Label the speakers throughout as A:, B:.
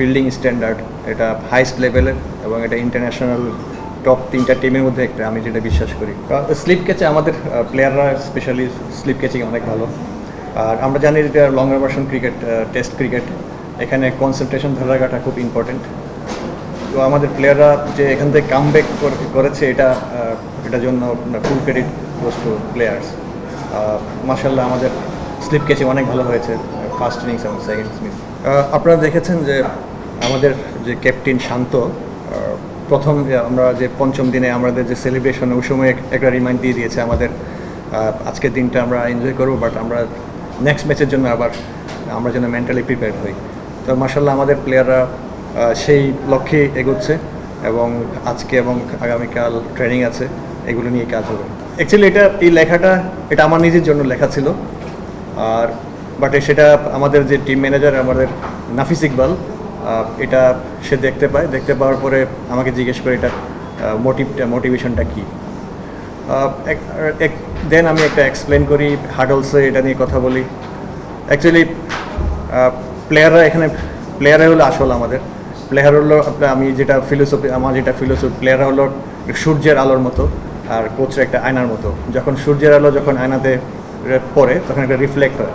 A: Fielding standard এটা highest লেভেলের এবং এটা ইন্টারন্যাশনাল টপ 3টা টিমের মধ্যে একটা, আমি যেটা বিশ্বাস করি। স্লিপ ক্যাচে আমাদের প্লেয়াররা স্পেশালি স্লিপ ক্যাচিং অনেক ভালো। আর আমরা জানি যে long version cricket, test cricket, এখানে কনসেন্ট্রেশন ধরে রাখাটা খুব ইম্পর্টেন্ট। তো আমাদের প্লেয়াররা যে এখান থেকে কামব্যাক করেছে, এটার জন্য ফুল ক্রেডিট গোস টু প্লেয়ার্স। মাশাআল্লাহ আমাদের স্লিপ ক্যাচিং অনেক ভালো হয়েছে ফার্স্ট ইনিংস এবং সেকেন্ড ইনিংস। আপনারা দেখেছেন যে আমাদের যে ক্যাপ্টেন শান্ত প্রথম আমরা যে পঞ্চম দিনে আমাদের যে সেলিব্রেশন, ওই সময় একটা রিমাইন্ড দিয়ে দিয়েছে আমাদের আজকের দিনটা আমরা এনজয় করবো, বাট আমরা নেক্সট ম্যাচের জন্য আবার আমরা যেন মেন্টালি প্রিপেয়ার হই। তো মাশাআল্লাহ আমাদের প্লেয়াররা সেই লক্ষ্যে এগোচ্ছে এবং আজকে এবং আগামীকাল ট্রেনিং আছে, এগুলো নিয়ে কাজ হবে। অ্যাকচুয়ালি এই লেখাটা এটা আমার নিজের জন্য লেখা ছিল, আর বাট সেটা আমাদের যে টিম ম্যানেজার আমাদের নাফিস ইকবাল, এটা সে দেখতে পাওয়ার পরে আমাকে জিজ্ঞেস করে এটা মোটিভেশনটা কী। দেন আমি একটা এক্সপ্লেন করি, হাডলসে এটা নিয়ে কথা বলি। অ্যাকচুয়ালি প্লেয়াররা হলো আসল আমাদের। প্লেয়ার হলো আমার যেটা ফিলোসফি, প্লেয়াররা হলো সূর্যের আলোর মতো আর কোচের একটা আয়নার মতো। যখন সূর্যের আলো যখন আয়নাতে পড়ে তখন একটা রিফ্লেক্ট হয়।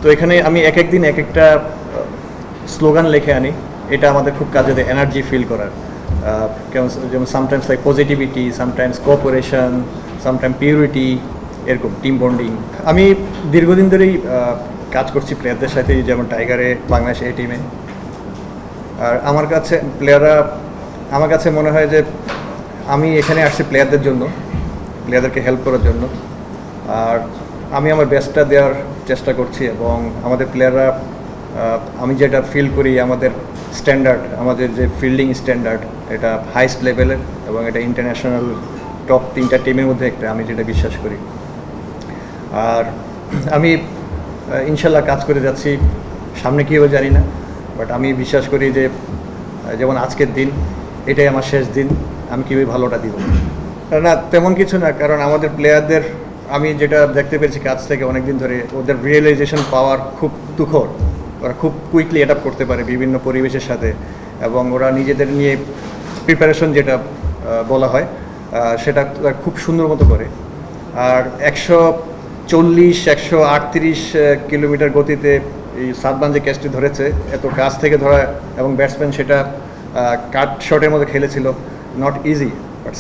A: তো এখানে আমি এক একদিন এক একটা স্লোগান লিখে আনি, এটা আমাদের খুব কাজে দেয় এনার্জি ফিল করার। যেমন sometimes like positivity, sometimes cooperation, sometimes purity, এরকম টিম বন্ডিং। আমি দীর্ঘদিন ধরেই কাজ করছি প্লেয়ারদের সাথে, যেমন টাইগারে, বাংলাদেশ এই টিমে। আর আমার কাছে মনে হয় যে আমি এখানে আসছি প্লেয়ারদের জন্য, প্লেয়ারদেরকে হেল্প করার জন্য। আর আমি আমার বেস্টটা দেওয়ার চেষ্টা করছি এবং আমাদের প্লেয়াররা, আমি যেটা ফিল করি আমাদের স্ট্যান্ডার্ড, আমাদের যে ফিল্ডিং স্ট্যান্ডার্ড, এটা হাইস্ট লেভেলের এবং এটা ইন্টারন্যাশনাল টপ 3টা টিমের মধ্যে একটা, আমি যেটা বিশ্বাস করি। আর আমি ইনশাল্লাহ কাজ করে যাচ্ছি, সামনে কী হবে জানি না, বাট আমি বিশ্বাস করি যে যেমন আজকের দিন এটাই আমার শেষ দিন, আমি কীভাবে ভালোটা দিব না, তেমন কিছু না। কারণ আমাদের প্লেয়ারদের আমি যেটা দেখতে পেরেছি কাজ থেকে অনেক দিন ধরে, ওদের রিয়েলাইজেশন পাওয়ার খুব তুখর। ওরা খুব কুইকলি অ্যাডাপ্ট করতে পারে বিভিন্ন পরিবেশের সাথে, এবং ওরা নিজেদের নিয়ে প্রিপারেশন যেটা বলা হয় সেটা খুব সুন্দর মতো করে। আর 140-138 কিলোমিটার গতিতে এই সাদমান যে ক্যাচটি ধরেছে, এত কাছ থেকে ধরা, এবং ব্যাটসম্যান সেটা কাট শটের মধ্যে খেলেছিল, নট ইজি। বাট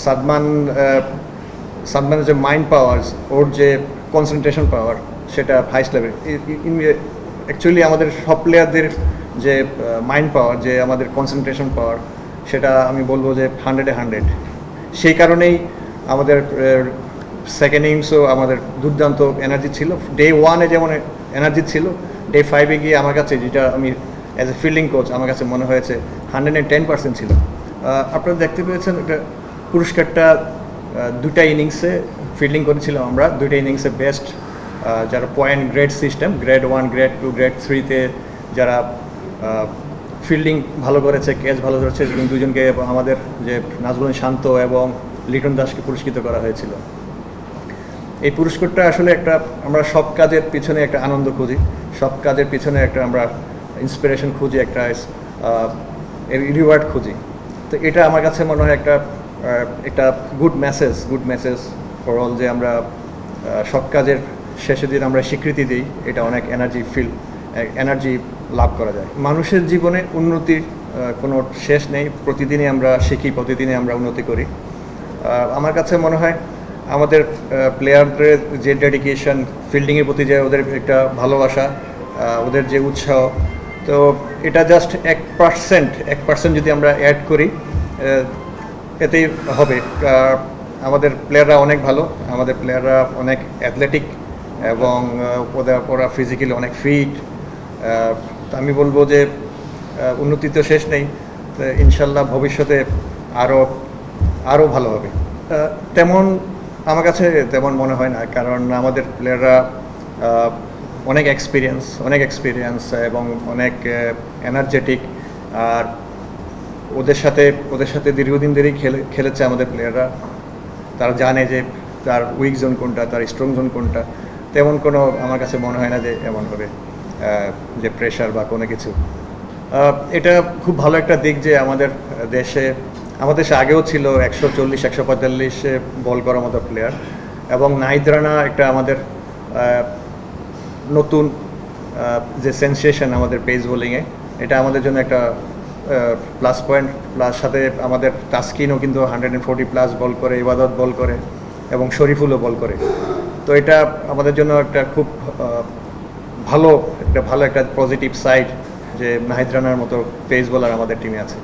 A: সাদমানের যে মাইন্ড পাওয়ার, ওর যে কনসেন্ট্রেশন পাওয়ার, সেটা হাইস্ট লেভেল। অ্যাকচুয়ালি আমাদের সব প্লেয়ারদের যে মাইন্ড পাওয়ার, যে আমাদের কনসেন্ট্রেশন পাওয়ার, সেটা আমি বলবো যে 100-এ 100। সেই কারণেই আমাদের সেকেন্ড ইনিংসও আমাদের দুর্দান্ত এনার্জি ছিল। ডে 1-এ যেমন এনার্জি ছিল, ডে 5-এ গিয়ে আমার কাছে, যেটা আমি অ্যাজ এ ফিল্ডিং কোচ আমার কাছে মনে হয়েছে 110% ছিল। আপনারা দেখতে পেয়েছেন এটা পুরস্কারটা 2টা ইনিংসে ফিল্ডিং করেছিলাম আমরা, 2টা ইনিংসে বেস্ট যারা point grade system, grade 1, grade 2, grade 3-তে যারা ফিল্ডিং ভালো করেছে, ক্যাচ ভালো ধরেছে, দুজনকে আমাদের যে নাজমুল শান্ত এবং লিটন দাসকে পুরস্কৃত করা হয়েছিল। এই পুরস্কারটা আসলে আমরা সব কাজের পিছনে একটা আনন্দ খুঁজি, সব কাজের পিছনে আমরা ইন্সপিরেশন খুঁজি, রিওয়ার্ড খুঁজি। তো এটা আমার কাছে মনে হয় একটা গুড মেসেজ ফর অল, যে আমরা সব কাজের শেষে দিন আমরা স্বীকৃতি দিই, এটা অনেক এনার্জি লাভ করা যায়। মানুষের জীবনে উন্নতির কোনো শেষ নেই, প্রতিদিনই আমরা শিখি, প্রতিদিনই আমরা উন্নতি করি। আমার কাছে মনে হয় আমাদের প্লেয়ারদের যে ডেডিকেশন, ফিল্ডিংয়ের প্রতি যে ওদের একটা ভালোবাসা, ওদের যে উৎসাহ, তো এটা জাস্ট 1% যদি আমরা অ্যাড করি, এতেই হবে। আমাদের প্লেয়াররা অনেক ভালো, আমাদের প্লেয়াররা অনেক অ্যাথলেটিক, এবং ওরা ফিজিক্যালি অনেক ফিট। আমি বলবো যে উন্নতি তো শেষ নেই, ইনশাল্লাহ ভবিষ্যতে আরও ভালো হবে। আমার কাছে তেমন মনে হয় না, কারণ আমাদের প্লেয়াররা অনেক এক্সপিরিয়েন্স এবং অনেক এনার্জেটিক। আর ওদের সাথে দীর্ঘদিন ধরেই খেলেছে আমাদের প্লেয়াররা। তারা জানে যে তার উইক জোন কোনটা, তার স্ট্রং জোন কোনটা। তেমন কোনো আমার কাছে মনে হয় না যে এমন হবে যে প্রেশার বা কোনো কিছু। এটা খুব ভালো একটা দিক যে আমাদের দেশে আগেও ছিল 140-145 বল করার মতো প্লেয়ার, এবং নাহিদ রানা একটা আমাদের নতুন যে সেন্সেশন আমাদের পেস বোলিংয়ে, এটা আমাদের জন্য একটা প্লাস পয়েন্ট। প্লাস সাথে আমাদের তাসকিনও কিন্তু 140+ বল করে, ইবাদত বল করে, এবং শরীফুলও বল করে। তো এটা আমাদের জন্য একটা খুব ভালো একটা পজিটিভ সাইড যে নাহিদ রানার মতো পেস বোলার আমাদের টিমে আছে।